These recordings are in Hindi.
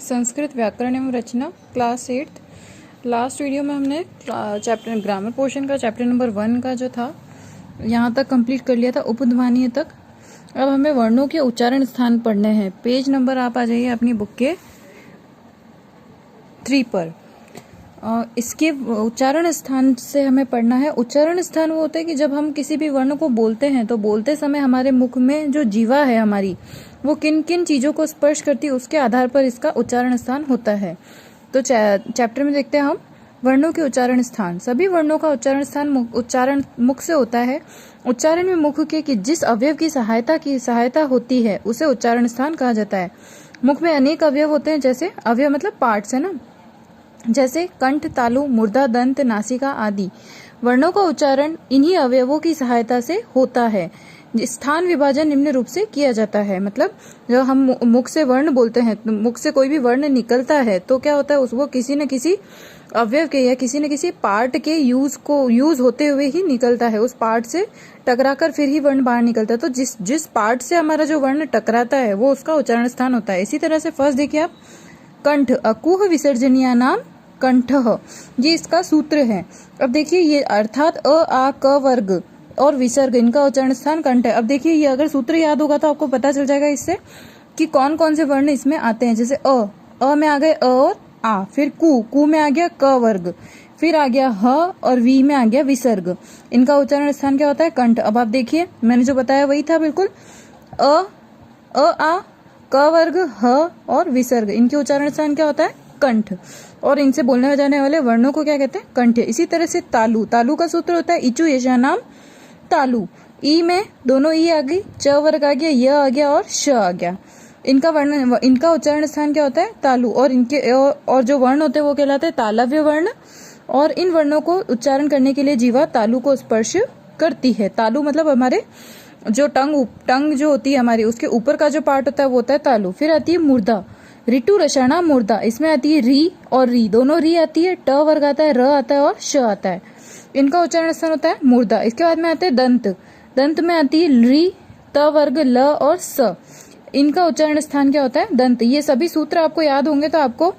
संस्कृत व्याकरण एवं रचना क्लास 8। लास्ट वीडियो में हमने चैप्टर ग्रामर पोर्शन का चैप्टर नंबर 1 का जो था यहाँ तक कंप्लीट कर लिया था, उपध्मानीय तक। अब हमें वर्णों के उच्चारण स्थान पढ़ने हैं। पेज नंबर आप आ जाइए अपनी बुक के 3 पर। इसके उच्चारण स्थान से हमें पढ़ना है। उच्चारण स्थान वो होता है कि जब हम किसी भी वर्ण को बोलते हैं तो बोलते समय हमारे मुख में जो जीवा है हमारी, वो किन किन चीजों को स्पर्श करती है, उसके आधार पर इसका उच्चारण स्थान होता है। तो चैप्टर में देखते हैं हम वर्णों के उच्चारण स्थान। सभी वर्णों का उच्चारण स्थान उच्चारण मुख से होता है। उच्चारण में मुख के कि जिस अवयव की सहायता होती है उसे उच्चारण स्थान कहा जाता है। मुख में अनेक अवयव होते हैं, जैसे अवयव मतलब पार्ट्स है ना, जैसे कंठ, तालु, मुर्दा, दंत, नासिका आदि। वर्णों का उच्चारण इन्हीं अवयवों की सहायता से होता है। स्थान विभाजन निम्न रूप से किया जाता है। मतलब जब हम मुख से वर्ण बोलते हैं, तो मुख से कोई भी वर्ण निकलता है तो क्या होता है, उसको किसी न किसी अवयव के या किसी न किसी पार्ट के यूज होते हुए ही निकलता है। उस पार्ट से टकराकर फिर ही वर्ण बाहर निकलता है। तो जिस पार्ट से हमारा जो वर्ण टकराता है वो उसका उच्चारण स्थान होता है। इसी तरह से फर्स्ट देखिए आप, कंठ, अकुह विसर्जनीय नाम कंठ, ये इसका सूत्र है। अब देखिए ये अर्थात अ, आ, क वर्ग और विसर्ग, इनका उच्चारण स्थान कंठ है। अब देखिए ये अगर सूत्र याद होगा तो आपको पता चल जाएगा इससे कि कौन कौन से वर्ण इसमें आते हैं। जैसे अ में आ गए अ और आ, फिर कु में आ गया क वर्ग, फिर आ गया ह और वी में आ गया विसर्ग। इनका उच्चारण स्थान क्या होता है, कंठ। अब आप देखिए मैंने जो बताया वही था बिल्कुल, अ, आ, क वर्ग, ह और विसर्ग, इनके उच्चारण स्थान क्या होता है, कंठ। और इनसे बोलने जाने वाले वर्णों को क्या कहते हैं, कंठ। इसी तरह से तालु, तालु का सूत्र होता है इचु यशानाम तालु। ई में दोनों ई आ गई, च वर्ग आ गया, य आ गया और श आ गया। इनका उच्चारण स्थान क्या होता है, तालु। और इनके और जो वर्ण होते हैं वो कहलाते हैं तालव्य वर्ण। और इन वर्णों को उच्चारण करने के लिए जीवा तालु को स्पर्श करती है। तालु मतलब हमारे जो टंग जो होती है हमारी, उसके ऊपर का जो पार्ट होता है वो होता है तालु। फिर आती है मुर्दा, ऋतु रसाना मुर्दा, इसमें आती है री और री, दोनों री आती है, ट वर्ग आता है, र आता है और श आता है। इनका उच्चारण स्थान होता है मुर्दा। इसके बाद में आते हैं दंत, दंत में आती है री, त वर्ग, ल और स, इनका उच्चारण स्थान क्या होता है, दंत। ये सभी सूत्र आपको याद होंगे तो आपको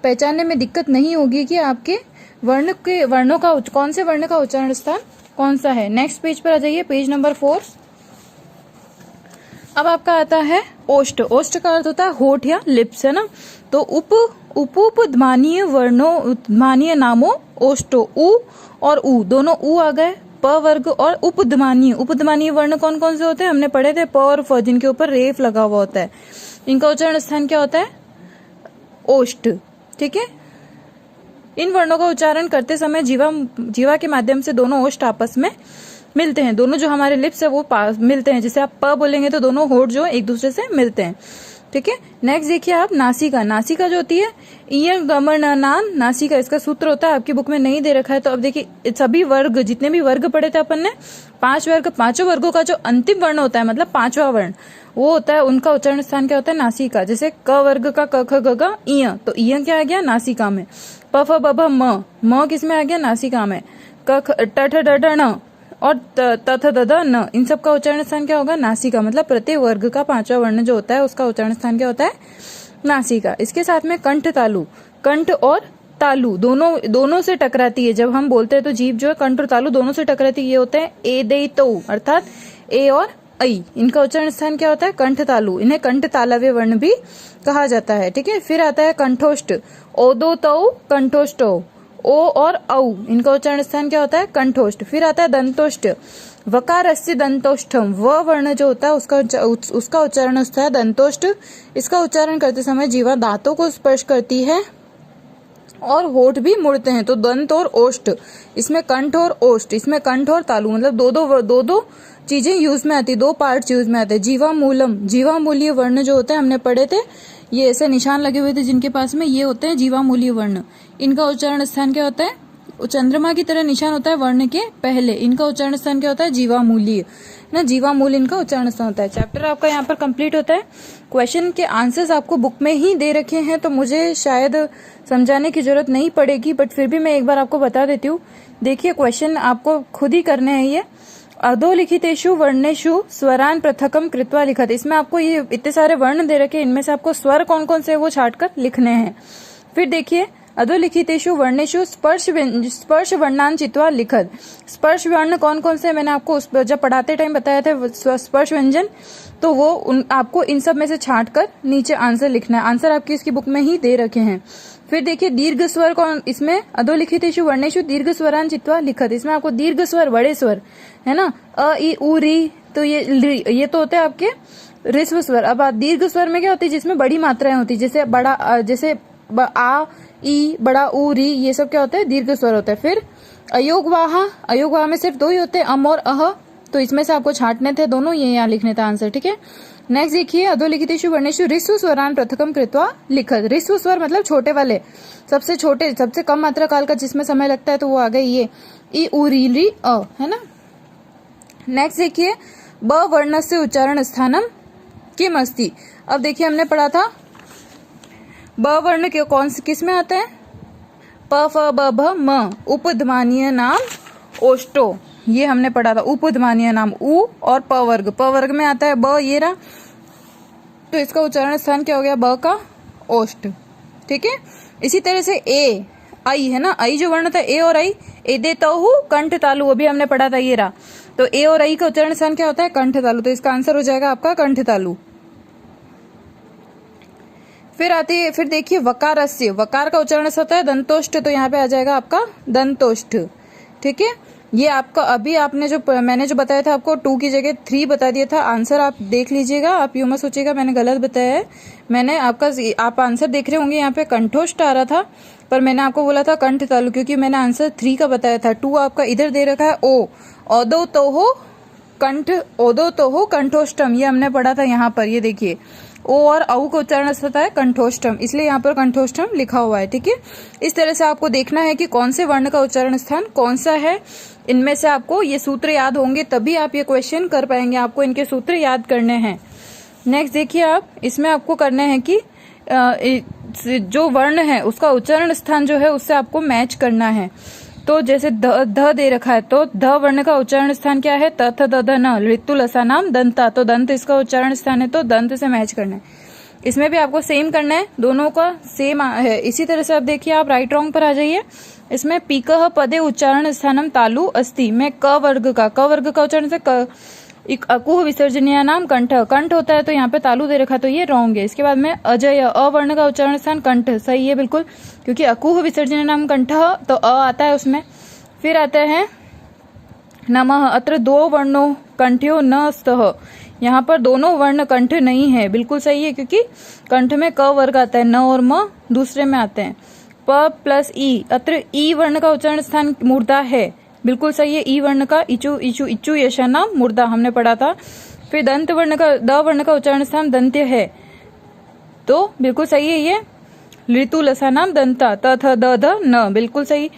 पहचानने में दिक्कत नहीं होगी कि आपके वर्णों का कौन से वर्ण का उच्चारण स्थान कौन सा है। नेक्स्ट पेज पर आ जाइए, पेज नंबर 4। अब आपका आता है ओष्ठ। ओष्ठ का अर्थ होता है होठ या लिप्स, है ना। तो उपध्मानीय वर्णों, उद्मानीय नामों ओष्ठो, उ और उ दोनों उ आ गए, प वर्ग और उपध्मानीय वर्ण कौन कौन से होते हैं, हमने पढ़े थे, प और फ, जिनके ऊपर रेफ लगा हुआ होता है। इनका उच्चारण स्थान क्या होता है, ओष्ठ। ठीक है। इन वर्णों का उच्चारण करते समय जीवा के माध्यम से दोनों ओष्ठ आपस में मिलते हैं। दोनों जो हमारे लिप्स है वो पास मिलते हैं। जैसे आप प बोलेंगे तो दोनों होठ जो एक दूसरे से मिलते हैं। ठीक है। नेक्स्ट देखिए आप, नासिका। नासिका जो होती है इयं गमन नान नासिका, इसका सूत्र होता है, आपकी बुक में नहीं दे रखा है। तो अब देखिए सभी वर्ग, जितने भी वर्ग पढ़े थे अपन ने, 5 वर्ग, 5 वर्गों का जो अंतिम वर्ण होता है, मतलब 5वां वर्ण वो होता है, उनका उच्चारण स्थान क्या होता है, नासिका। जैसे क वर्ग का क ख ग घ इय, तो इय क्या आ गया, नासिका में। प फ ब भ म किस में आ गया, नासिका में। क ख ट ठ ड ढ ण और त थ द ध न, इन सब का उच्चारण स्थान क्या होगा, नासिका। मतलब प्रत्येक वर्ग का 5वां वर्ण जो होता है उसका उच्चारण स्थान क्या होता है, नासिका। इसके साथ में कंठ, तालु। कंठ और तालु दोनों से टकराती है। जब हम बोलते हैं तो जीभ जो है कंठ और तालु दोनों से टकराती है। ये होते हैं ए दे तो, अर्थात ए और ऐ। इनका उच्चारण स्थान क्या होता है, कंठ, तालु। इन्हें कंठ तालव्य वर्ण भी कहा जाता है। ठीक है। फिर आता है कंठोष्ठ, ओ दो तौ कंठोष्ठो, ओ और औ, इनका उच्चारण स्थान क्या होता है, कंठोष्ठ। फिर आता है दंतोष्ठ, वकारस्य दंतोष्ठम, व वर्ण जो होता है उसका उच्चारण होता है दंतोष्ठ। इसका उच्चारण करते समय जीवा दांतों को स्पर्श करती है और होठ भी मुड़ते हैं। तो दंत और ओष्ठ, इसमें कंठ और ओष्ठ, इसमें कंठ और तालु, मतलब दो चीजें यूज में आती है, 2 पार्ट्स यूज में आते हैं। जीवामूलम, जीवामूलीय वर्ण जो होते हैं हमने पढ़े थे, ये ऐसे निशान लगे हुए थे जिनके पास में, ये होते हैं जीवामूलीय वर्ण। इनका उच्चारण स्थान क्या होता है, चंद्रमा की तरह निशान होता है वर्ण के पहले। इनका उच्चारण स्थान क्या होता है, जीवामूलीय ना, जीवामूल इनका उच्चारण स्थान होता है। चैप्टर आपका यहाँ पर कंप्लीट होता है। क्वेश्चन के आंसर्स आपको बुक में ही दे रखे हैं तो मुझे शायद समझाने की जरूरत नहीं पड़ेगी, बट फिर भी मैं एक बार आपको बता देती हूँ। देखिए क्वेश्चन आपको खुद ही करने हैं ये। अधोलिखितेषु वर्णेषु स्वरान पृथकम कृत्वा लिखत। इसमें आपको ये इतने सारे वर्ण दे रखे, इनमें से आपको स्वर कौन कौन से वो छाट कर लिखने हैं। फिर देखिए अधोलिखितेषु वर्णेषु स्पर्श वर्णान चित्वा लिखत। स्पर्श वर्ण कौन कौन से मैंने आपको जब पढ़ाते टाइम बताया था, स्पर्श व्यंजन, तो वो आपको इन सब में से छाट कर नीचे आंसर लिखना है। आंसर आपकी इसकी बुक में ही दे रखे हैं। फिर देखिए दीर्घ स्वर कौन, इसमें अधोलिखितेषु वर्णेषु दीर्घ स्वरान चित्वा लिखत। इसमें आपको दीर्घ स्वर, बड़े स्वर है ना, अ ई उ री, तो ये तो होते हैं आपके ऋस्व स्वर। अब दीर्घ स्वर में क्या होती है, जिसमें बड़ी मात्राएं होती है, जैसे बड़ा, जैसे आ ई, बड़ा ऊ री, ये सब क्या होता है, दीर्घ स्वर होता है। फिर अयोगवाह में सिर्फ 2 ही होते हैं, अम और अह, तो इसमें से आपको छांटने थे दोनों, ये यहाँ लिखने थे आंसर, ठीक है। नेक्स्ट देखिए अधोलिखितेषु वर्णेषु ऋस्व स्वरान पृथकम कृत्वा लिखत। ऋस्व स्वर मतलब छोटे वाले, सबसे छोटे, सबसे कम मात्रा काल का जिसमें समय लगता है, तो वो आ गए ये ई उ री री अ, है ना। नेक्स्ट देखिए ब वर्णस्य उच्चारण स्थानम किम अस्ति। अब देखिए हमने पढ़ा था ब वर्ण किस में आता है, प फ ब भ म, उपध्मानीय नाम ओष्टो, ये हमने पढ़ा था। उपध्मानीय नाम उ और प वर्ग में आता है ब, ये रहा, तो इसका उच्चारण स्थान क्या हो गया, ब का ओष्ठ, ठीक है। इसी तरह से ए आई है ना, आई जो वर्ण था ए और आई, ए दे तहु कंठ तालु, वो भी हमने पढ़ा था, ये रहा। तो ए और आई का उच्चारण स्थान क्या होता है, कंठ तालु, तो इसका आंसर हो जाएगा आपका कंठ तालु। फिर देखिए वकारस्य, वकार का उच्चारण होता है दंतोष्ठ, तो यहाँ पे आ जाएगा आपका दंतोष्ठ, ठीक है। ये आपका अभी आपने मैंने जो बताया था आपको 2 की जगह 3 बता दिया था। आंसर आप देख लीजिएगा, आप यूं मत सोचिएगा मैंने गलत बताया है। मैंने आप आंसर देख रहे होंगे, यहाँ पे कंठोष्ठ आ रहा था, पर मैंने आपको बोला था कंठ तालु, क्योंकि मैंने आंसर 3 का बताया था। 2 आपका इधर दे रखा है ओ, औदो तो हो कंठोष्टम, ये हमने पढ़ा था यहाँ पर, ये देखिए ओ और औ का उच्चारण होता है कंठोष्टम, इसलिए यहाँ पर कंठोष्टम लिखा हुआ है, ठीक है। इस तरह से आपको देखना है कि कौन से वर्ण का उच्चारण स्थान कौन सा है। इनमें से आपको ये सूत्र याद होंगे, तभी आप ये क्वेश्चन कर पाएंगे, आपको इनके सूत्र याद करने हैं। नेक्स्ट देखिए आप, इसमें आपको करना है कि जो वर्ण है उसका उच्चारण स्थान जो है उससे आपको मैच करना है। तो जैसे ध दे रखा है, तो ध वर्ण का उच्चारण स्थान क्या है, त थ द ध न, ऋतु लसा नाम दंता, तो दंत इसका उच्चारण स्थान है, तो दंत से मैच करना है। इसमें भी आपको सेम करना है, दोनों का सेम है। इसी तरह से आप देखिए, आप राइट रॉन्ग पर आ जाइए। इसमें पीकः पदे उच्चारण स्थानम तालु अस्ति में क वर्ग का उच्चारण से अकुह विसर्जनीय नाम कंठ, कंठ होता है, तो यहाँ पे तालु दे रखा, तो ये रॉन्ग है। इसके बाद में अजय, अवर्ण का उच्चारण स्थान कंठ, सही है बिल्कुल, क्योंकि अकुह विसर्जनीय नाम कंठ, तो अ आता है उसमें। फिर आता है नमः, अत्र 2 वर्णों कंठ्यो न स्तः, यहाँ पर दोनों वर्ण कंठ नहीं है, बिल्कुल सही है, क्योंकि कंठ में क वर्ग आता है, न और म दूसरे में आते हैं। प प्लस ई, अत्र ई वर्ण का उच्चारण स्थान मूर्धा है, बिल्कुल सही है। ई वर्ण का इचु इचु इच्चु यशा नाम मूर्धा, हमने पढ़ा था। फिर दंत वर्ण का, द वर्ण का उच्चारण स्थान दंत्य है, तो बिल्कुल सही है ये। ऋतु लसा नाम दंता, त थ द ध न, बिल्कुल सही।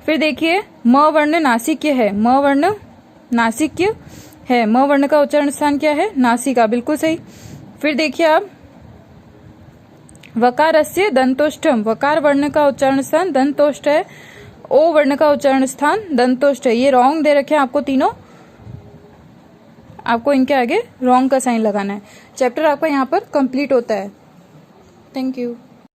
फिर देखिए म वर्ण नासिक्य है, म वर्ण नासिक्य है, म वर्ण का उच्चारण स्थान क्या है, नासिका, बिल्कुल सही। फिर देखिए आप वकारस्य दंतोष्ठम, वकार वर्ण का उच्चारण स्थान दंतोष्ठ है, ओ वर्ण का उच्चारण स्थान दंतोष्ठ है, ये रॉन्ग दे रखे हैं आपको तीनों, आपको इनके आगे रॉन्ग का साइन लगाना है। चैप्टर आपका यहाँ पर कंप्लीट होता है। Thank you.